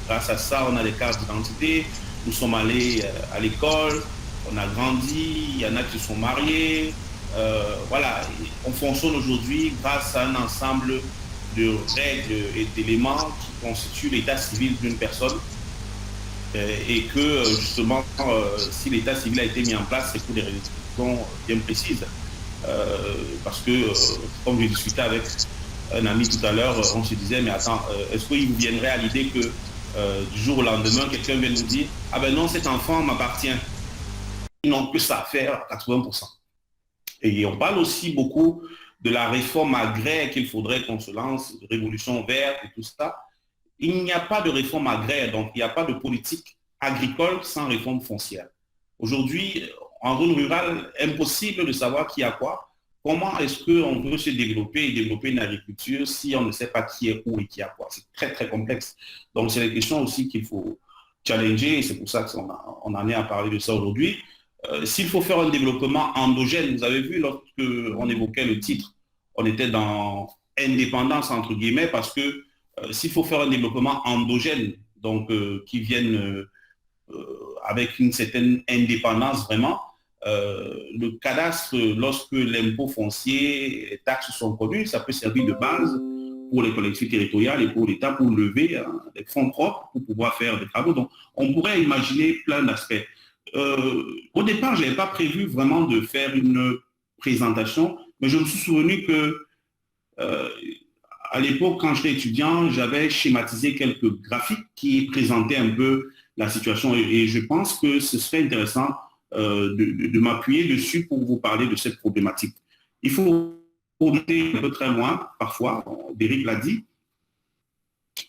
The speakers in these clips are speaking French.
grâce à ça, on a des cartes d'identité, nous sommes allés à l'école, on a grandi, il y en a qui sont mariés. Voilà, on fonctionne aujourd'hui grâce à un ensemble de règles et d'éléments qui constituent l'état civil d'une personne et que justement, si l'état civil a été mis en place, c'est pour des raisons bien précises. Parce que, comme j'ai discuté avec un ami tout à l'heure, on se disait, mais attends, est-ce qu'il vous viendrait à l'idée que du jour au lendemain, quelqu'un vient nous dire, ah ben non, cet enfant m'appartient. Ils n'ont que ça à faire à 80%. Et on parle aussi beaucoup de la réforme agraire qu'il faudrait qu'on se lance, de révolution verte et tout ça. Il n'y a pas de réforme agraire, donc il n'y a pas de politique agricole sans réforme foncière. Aujourd'hui, en zone rurale, impossible de savoir qui a quoi. Comment est-ce qu'on peut se développer et développer une agriculture si on ne sait pas qui est où et qui a quoi? C'est très, très complexe. Donc, c'est des questions aussi qu'il faut challenger et c'est pour ça qu'on en est à parler de ça aujourd'hui. S'il faut faire un développement endogène, vous avez vu, lorsqu'on évoquait le titre, on était dans indépendance, entre guillemets, parce que s'il faut faire un développement endogène, donc qui vienne avec une certaine indépendance vraiment, le cadastre, lorsque l'impôt foncier, les taxes sont connus, ça peut servir de base pour les collectivités territoriales et pour l'État pour lever des fonds propres pour pouvoir faire des travaux. Donc, on pourrait imaginer plein d'aspects. Au départ, je n'avais pas prévu vraiment de faire une présentation, mais je me suis souvenu que euh, à l'époque, quand j'étais étudiant, j'avais schématisé quelques graphiques qui présentaient un peu la situation et je pense que ce serait intéressant de m'appuyer dessus pour vous parler de cette problématique. Il faut remonter un peu très loin, parfois, Derek l'a dit.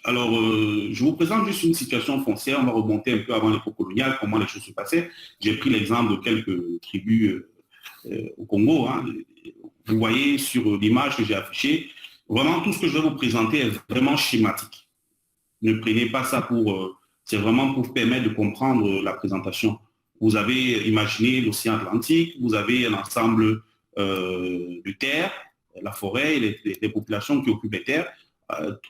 Alors, je vous présente juste une situation foncière, on va remonter un peu avant l'époque coloniale, comment les choses se passaient. J'ai pris l'exemple de quelques tribus au Congo. Hein. Vous voyez sur l'image que j'ai affichée, vraiment tout ce que je vais vous présenter est vraiment schématique. Ne prenez pas ça pour... c'est vraiment pour permettre de comprendre la présentation. Vous avez imaginé l'océan Atlantique, vous avez un ensemble de terres, la forêt, les populations qui occupent les terres.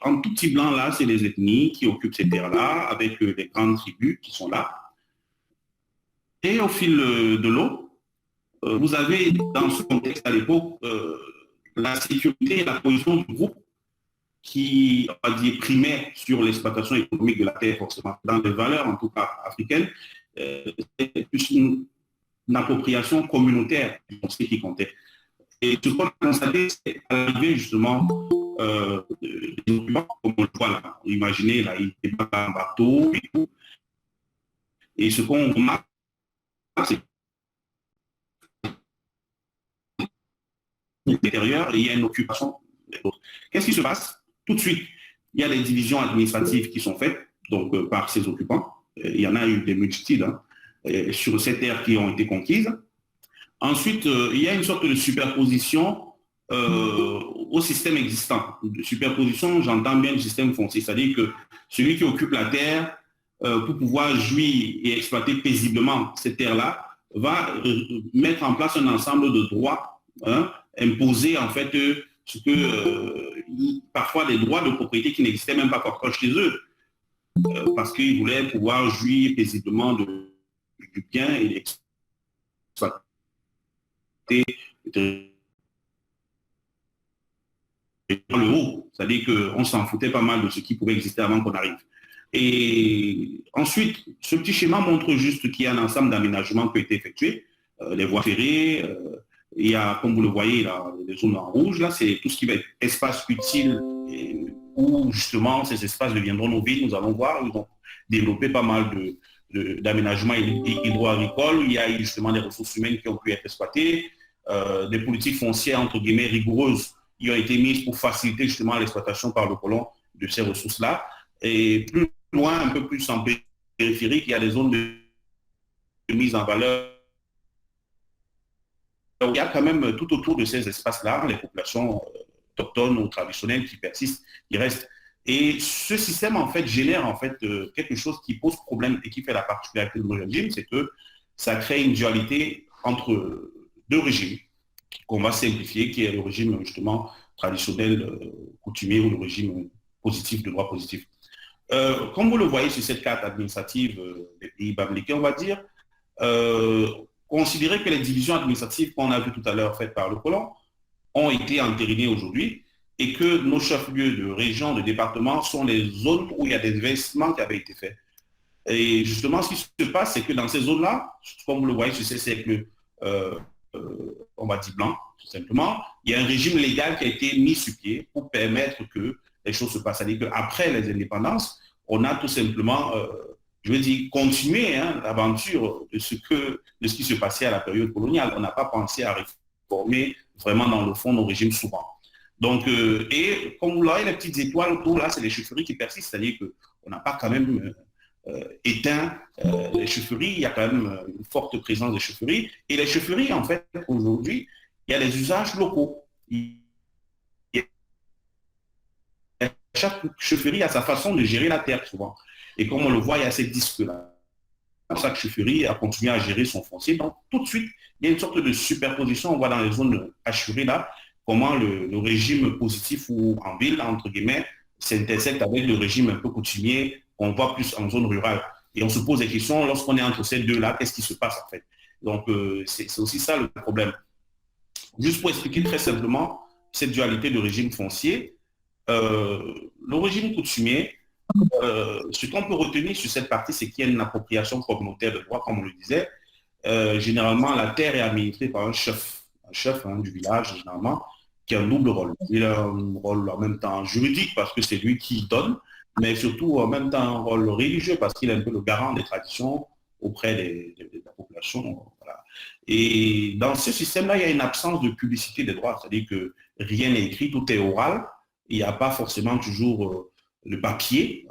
En tout petit blanc, là, c'est les ethnies qui occupent ces terres-là, avec les grandes tribus qui sont là. Et au fil de l'eau, vous avez, dans ce contexte à l'époque, la sécurité et la position du groupe qui, on va dire, primaire sur l'exploitation économique de la terre, forcément, dans les valeurs, en tout cas africaines, c'est plus une appropriation communautaire du foncier qui comptait. Et ce qu'on a constaté, c'est à l'arrivée, justement, des occupants, comme on le voit là. Imaginez, là, il débarque en bateau et tout. Et ce qu'on remarque, c'est l'intérieur et il y a une occupation. Qu'est-ce qui se passe? Tout de suite, il y a des divisions administratives qui sont faites donc, par ces occupants. Il y en a eu des multitudes hein, sur ces terres qui ont été conquises. Ensuite, il y a une sorte de superposition au système existant. De superposition, j'entends bien le système foncier, c'est-à-dire que celui qui occupe la terre, pour pouvoir jouir et exploiter paisiblement cette terre-là, va mettre en place un ensemble de droits, hein, imposer en fait ce que parfois des droits de propriété qui n'existaient même pas encore chez eux, parce qu'ils voulaient pouvoir jouir paisiblement du bien et l'exploiter dans le haut, c'est-à-dire qu'on s'en foutait pas mal de ce qui pouvait exister avant qu'on arrive. Et ensuite, ce petit schéma montre juste qu'il y a un ensemble d'aménagements qui ont été effectués, les voies ferrées, il y a, comme vous le voyez, là, les zones en rouge, là, c'est tout ce qui va être espace utile, où justement ces espaces deviendront nos villes. Nous allons voir, ils ont développé pas mal d'aménagements hydro-agricoles, il y a justement des ressources humaines qui ont pu être exploitées, des politiques foncières, entre guillemets, rigoureuses, qui ont été mises pour faciliter justement l'exploitation par le colon de ces ressources-là. Et plus loin, un peu plus en périphérique, il y a des zones de mise en valeur. Il y a quand même tout autour de ces espaces-là, les populations autochtones ou traditionnelles qui persistent, qui restent. Et ce système, en fait, génère en fait quelque chose qui pose problème et qui fait la particularité de nos régimes, c'est que ça crée une dualité entre deux régimes qu'on va simplifier, qui est le régime justement traditionnel coutumier ou le régime positif, de droit positif. Comme vous le voyez sur cette carte administrative des pays bamileke, on va dire, euh, considérer que les divisions administratives qu'on a vues tout à l'heure faites par le colon ont été entérinées aujourd'hui et que nos chefs-lieux de région, de département sont les zones où il y a des investissements qui avaient été faits. Et justement, ce qui se passe, c'est que dans ces zones-là, comme vous le voyez sur ces cercles, euh, on va dire blancs, tout simplement, il y a un régime légal qui a été mis sur pied pour permettre que les choses se passent. C'est-à-dire qu'après les indépendances, on a tout simplement, je veux dire, continué l'aventure de ce qui se passait à la période coloniale. On n'a pas pensé à réformer vraiment dans le fond nos régimes souvent. Donc, et comme vous l'avez, les petites étoiles autour, là, c'est les chefferies qui persistent, c'est-à-dire qu'on n'a pas quand même éteint les chefferies, il y a quand même une forte présence des chefferies. Et les chefferies, en fait, aujourd'hui, il y a les usages locaux. Chaque chefferie a sa façon de gérer la terre, souvent. Et comme on le voit, il y a ces disques-là. Chaque chefferie a continué à gérer son foncier. Donc, tout de suite, il y a une sorte de superposition. On voit dans les zones assurées, là, comment le régime positif ou en ville, entre guillemets, s'intersecte avec le régime un peu coutumier qu'on voit plus en zone rurale. Et on se pose des questions, lorsqu'on est entre ces deux-là, qu'est-ce qui se passe en fait? Donc, c'est aussi ça le problème. Juste pour expliquer très simplement cette dualité de régime foncier, le régime coutumier, ce qu'on peut retenir sur cette partie, c'est qu'il y a une appropriation communautaire de droit, comme on le disait. Généralement, la terre est administrée par un chef du village, généralement, qui a un double rôle. Il a un rôle en même temps juridique, parce que c'est lui qui donne, mais surtout en même temps un rôle religieux, parce qu'il est un peu le garant des traditions auprès de la population. Voilà. Et dans ce système-là, il y a une absence de publicité des droits, c'est-à-dire que rien n'est écrit, tout est oral. Il n'y a pas forcément toujours le papier,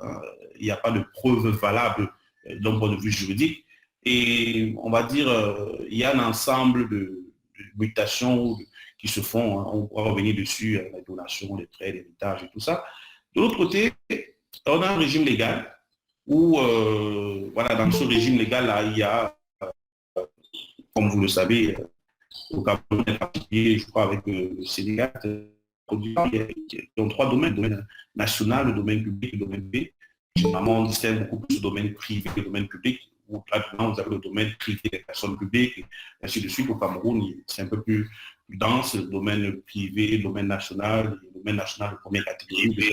il n'y a pas de preuves valables d'un point de vue juridique. Et on va dire, il y a un ensemble de mutations qui se font, hein, on pourra revenir dessus, les donations, les prêts, l'héritage et tout ça. De l'autre côté, on a un régime légal où, voilà, dans ce régime légal-là, il y a, comme vous le savez, au Cameroun en particulier, je crois, avec le Sénégal, qui ont trois domaines, le domaine national, le domaine public et le domaine privé. Généralement, on distingue beaucoup plus le domaine privé et le domaine public, où là-dedans, vous avez le domaine privé des personnes publiques, et ainsi de suite. Au Cameroun, c'est un peu plus dense, le domaine privé, le domaine national, le domaine national de première catégorie.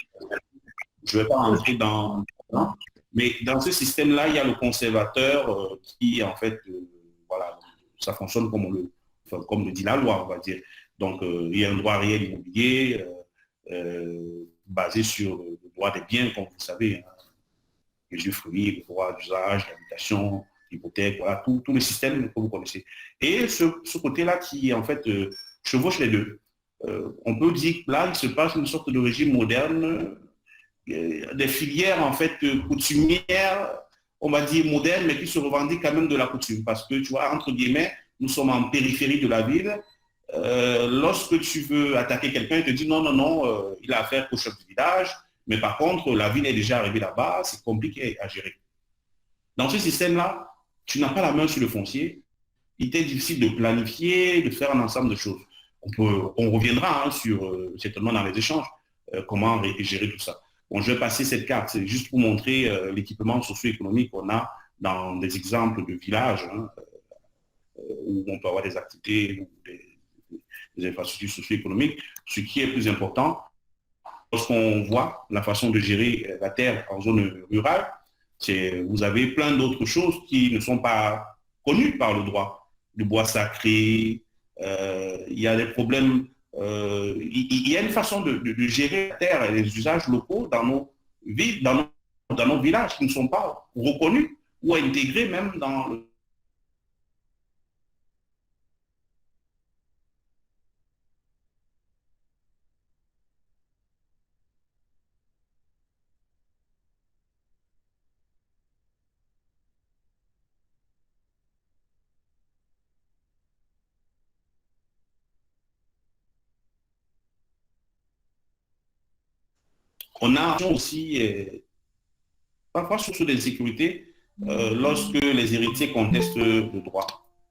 Je ne vais pas rentrer dans... Mais dans ce système-là, il y a le conservateur qui, en fait, voilà, ça fonctionne comme le dit la loi, on va dire. Donc, il y a un droit réel immobilier basé sur le droit des biens, comme vous le savez, hein, les usufruits, le droit d'usage, l'habitation, l'hypothèque, voilà, tout le système que vous connaissez. Et ce côté-là qui, en fait, chevauche les deux. On peut dire que là, il se passe une sorte de régime moderne, des filières, en fait, coutumières, on va dire modernes, mais qui se revendiquent quand même de la coutume. Parce que, tu vois, entre guillemets, nous sommes en périphérie de la ville. Lorsque tu veux attaquer quelqu'un, il te dit non, non, non, il a affaire qu'au chef du village, mais par contre, la ville est déjà arrivée là-bas, c'est compliqué à gérer. Dans ce système-là, tu n'as pas la main sur le foncier, il est difficile de planifier, de faire un ensemble de choses. On reviendra sur, certainement dans les échanges, comment gérer tout ça. Bon, je vais passer cette carte, c'est juste pour montrer l'équipement socio-économique qu'on a dans des exemples de villages, hein, où on peut avoir des activités, des infrastructures socio-économiques. Ce qui est plus important, lorsqu'on voit la façon de gérer la terre en zone rurale, vous avez plein d'autres choses qui ne sont pas connues par le droit. Le bois sacré, il y a des problèmes, il y a une façon de gérer la terre et les usages locaux dans nos villes, dans nos villages qui ne sont pas reconnus ou intégrés même dans le... On a aussi parfois source d'insécurité lorsque les héritiers contestent le droit.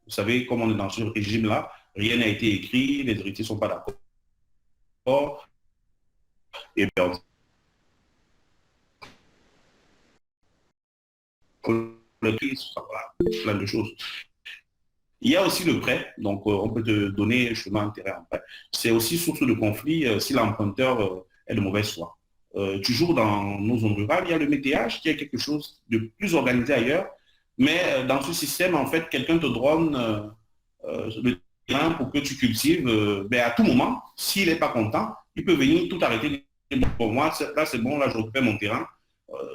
Vous savez, comme on est dans ce régime-là, rien n'a été écrit, les héritiers ne sont pas d'accord. Et bien, voilà, plein de choses. Il y a aussi le prêt, donc on peut te donner justement un terrain en prêt. C'est aussi source de conflit si l'emprunteur est de mauvaise foi. Toujours dans nos zones rurales, il y a le météage qui est quelque chose de plus organisé ailleurs, mais dans ce système, en fait, quelqu'un te donne le terrain pour que tu cultives, ben, à tout moment, s'il n'est pas content, il peut venir tout arrêter. Pour moi, là c'est bon, là je récupère mon terrain.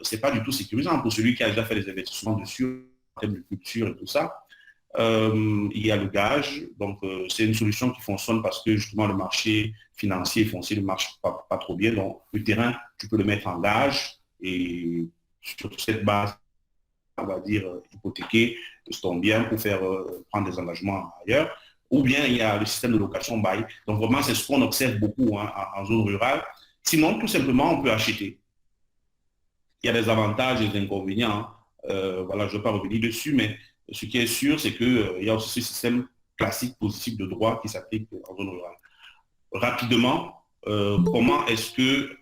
C'est pas du tout sécurisant pour celui qui a déjà fait des investissements dessus, en termes de culture et tout ça. Il y a le gage, donc c'est une solution qui fonctionne parce que justement le marché financier et foncier ne marche pas trop bien. Donc le terrain, tu peux le mettre en gage et sur cette base, on va dire hypothéquer ton bien pour faire prendre des engagements ailleurs. Ou bien il y a le système de location bail. Donc vraiment, c'est ce qu'on observe beaucoup hein, en zone rurale. Sinon, tout simplement, on peut acheter. Il y a des avantages et des inconvénients. Voilà, je ne vais pas revenir dessus, mais ce qui est sûr, c'est qu'il y a aussi ce système classique positif de droit qui s'applique en zone rurale. Rapidement, comment est-ce que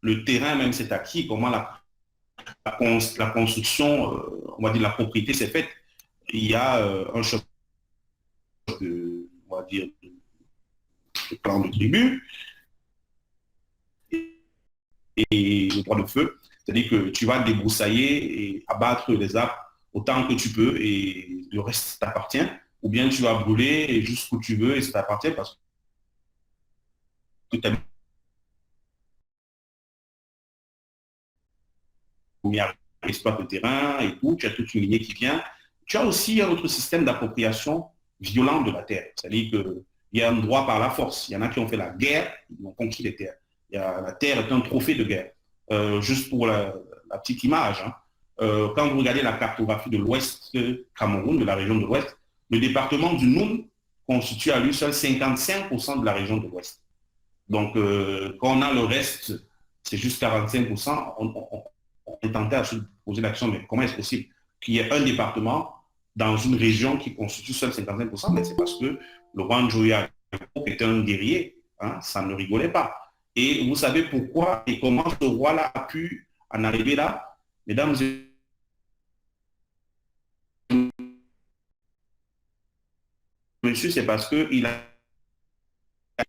le terrain même s'est acquis, comment la construction, on va dire la propriété s'est faite. Il y a un choc de, on va dire, de plan de tribu et le droit de feu. C'est-à-dire que tu vas débroussailler et abattre les arbres autant que tu peux et le reste t'appartient. Ou bien tu vas brûler jusqu'où tu veux et ça t'appartient parce que tu as mis à exploiter le terrain et tout, tu as toute une lignée qui vient. Tu as aussi un autre système d'appropriation violent de la terre. C'est-à-dire qu'il y a un droit par la force. Il y en a qui ont fait la guerre, ils ont conquis les terres. La terre est un trophée de guerre. Juste pour la petite image, hein. Quand vous regardez la cartographie de l'Ouest Cameroun, de la région de l'Ouest, le département du Noun constitue à lui seul 55% de la région de l'Ouest. Donc, quand on a le reste, c'est juste 45%, on est tenté à se poser la question, mais comment est-ce possible qu'il y ait un département dans une région qui constitue seul 55%? Mais c'est parce que le roi Njoya était un guerrier, hein, ça ne rigolait pas. Et vous savez pourquoi et comment ce roi-là a pu en arriver là? Mesdames et messieurs, c'est parce qu'il a...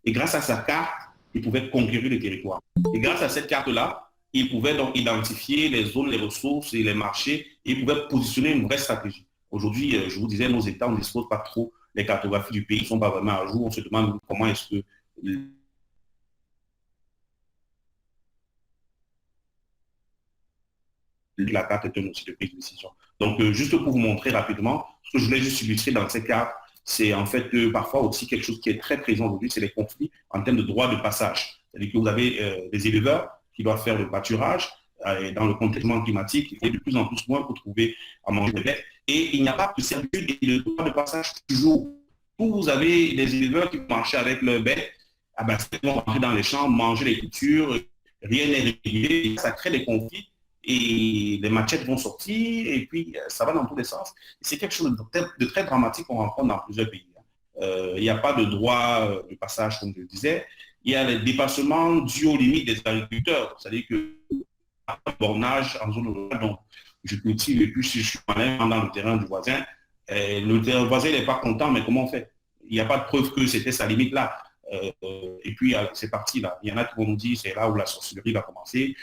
Et grâce à sa carte, il pouvait conquérir le territoire. Et grâce à cette carte-là, il pouvait donc identifier les zones, les ressources et les marchés, et il pouvait positionner une vraie stratégie. Aujourd'hui, je vous disais, nos États, on ne dispose pas trop, les cartographies du pays ne sont pas vraiment à jour. On se demande comment est-ce que la carte est un outil de prise de décision. Donc, juste pour vous montrer rapidement, ce que je voulais juste illustrer dans ces cartes, c'est en fait parfois aussi quelque chose qui est très présent aujourd'hui, c'est les conflits en termes de droit de passage. C'est-à-dire que vous avez des éleveurs qui doivent faire le pâturage dans le contexte climatique, il est de plus en plus loin pour trouver à manger des bêtes. Et il n'y a pas de servitude et de droit de passage toujours. Vous avez des éleveurs qui marchent avec leurs bêtes, ils vont rentrer dans les champs, manger les cultures, rien n'est régulé, ça crée des conflits et les machettes vont sortir et puis ça va dans tous les sens. C'est quelque chose de très dramatique qu'on rencontre dans plusieurs pays. Il n'y a pas de droit de passage, comme je le disais. Il y a les dépassements dus aux limites des agriculteurs. C'est-à-dire que bornage en zone rurale, donc je cultive et puis si je suis dans le terrain du voisin, le voisin n'est pas content, mais comment on fait? Il n'y a pas de preuve que c'était sa limite là. Et puis c'est parti là. Il y en a qui vont nous dire c'est là où la sorcellerie va commencer.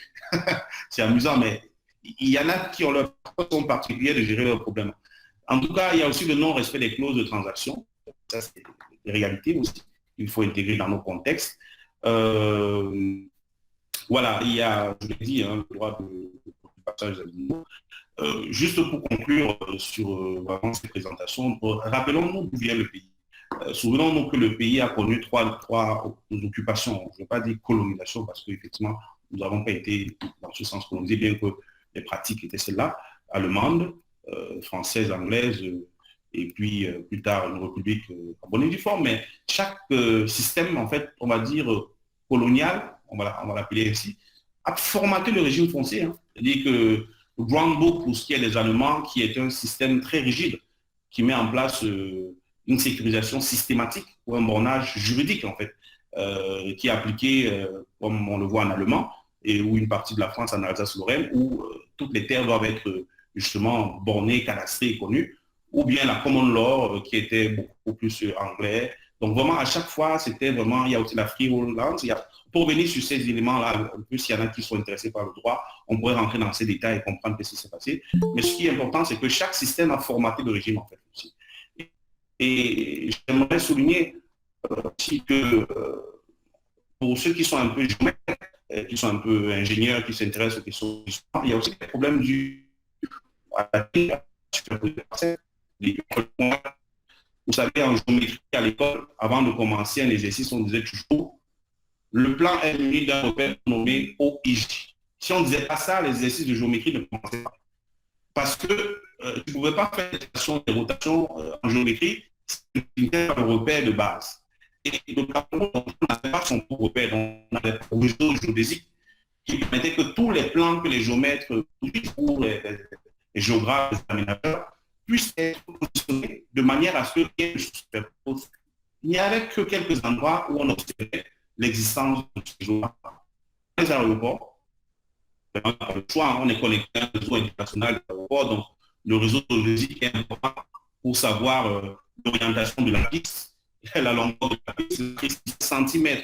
C'est amusant, mais il y en a qui ont leur façon particulière de gérer leurs problèmes. En tout cas, il y a aussi le non-respect des clauses de transaction. Ça, c'est une réalité aussi. Il faut intégrer dans nos contextes. Voilà, il y a, je l'ai dit, hein, le droit de partage des animaux. Juste pour conclure sur vraiment cette présentation, rappelons-nous d'où vient le pays. Souvenons-nous que le pays a connu trois occupations. Je ne veux pas dire colonisation parce qu'effectivement, nous n'avons pas été dans ce sens colonisés, bien que les pratiques étaient celles-là, allemandes, françaises, anglaises, et puis plus tard une république en bonne et due forme. Mais chaque système, en fait, on va dire colonial, on va l'appeler ainsi, a formaté le régime foncier. Hein. C'est-à-dire que le Grand Book, pour ce qui est des Allemands, qui est un système très rigide, qui met en place une sécurisation systématique ou un bornage juridique, en fait, qui est appliqué, comme on le voit en allemand, et où une partie de la France en Alsace-Lorraine, où toutes les terres doivent être justement bornée, cadastrée et connue, ou bien la common law qui était beaucoup plus anglais. Donc vraiment, à chaque fois, c'était vraiment, il y a aussi la freehold. Pour revenir sur ces éléments-là, en plus, il y en a qui sont intéressés par le droit, on pourrait rentrer dans ces détails et comprendre ce qui s'est passé. Mais ce qui est important, c'est que chaque système a formaté le régime, en fait, aussi. Et j'aimerais souligner aussi que pour ceux qui sont un peu géomètres, qui sont un peu ingénieurs, qui s'intéressent aux questions d'histoire, il y a aussi des problèmes dus à la vous savez, en géométrie à l'école, avant de commencer un exercice, on disait toujours le plan est muni d'un repère nommé OIJ. Si on ne disait pas ça, l'exercice de géométrie ne commençait pas. Parce que tu ne pouvais pas faire des rotations en géométrie si tu n'avais pas le repère de base. Et le Cameroun, on n'avait pas son propre repère, on avait un réseau géodésique qui permettait que tous les plans que les géomètres, les géographes, les aménageurs, puissent être positionnés de manière à ce que rien ne se superpose. Il n'y avait que quelques endroits où on observait l'existence de ces géographes. Les aéroports, le choix, on est connecté à un réseau international d'aéroports, donc le réseau géologique est important pour savoir l'orientation de la piste, la longueur de la piste, 6 cm.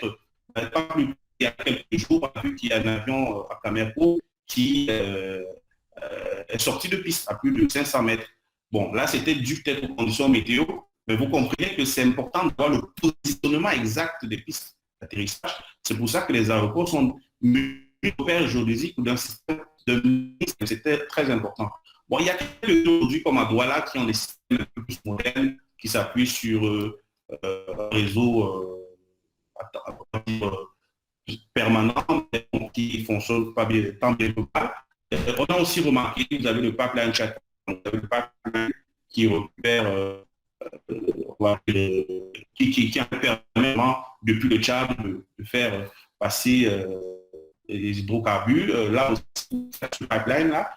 Pas plus il y a quelques jours, on a vu qu'il y a un avion à Cameroun qui est sorti de piste à plus de 500 mètres. Bon, là, c'était dû peut-être aux conditions météo, mais vous comprenez que c'est important de voir le positionnement exact des pistes d'atterrissage. C'est pour ça que les aéroports sont repères géodésiques ou d'un système de mise, c'était très important. Bon, il y a quelques aujourd'hui comme à Douala qui ont des systèmes un peu plus modernes, qui s'appuient sur un réseau permanent, qui fonctionne pas bien, tant bien que mal. On a aussi remarqué, vous avez le pipeline chat, vous avez le pipeline qui récupère, qui permet depuis le Tchad de faire passer les hydrocarbures. Là aussi, ce pipeline là,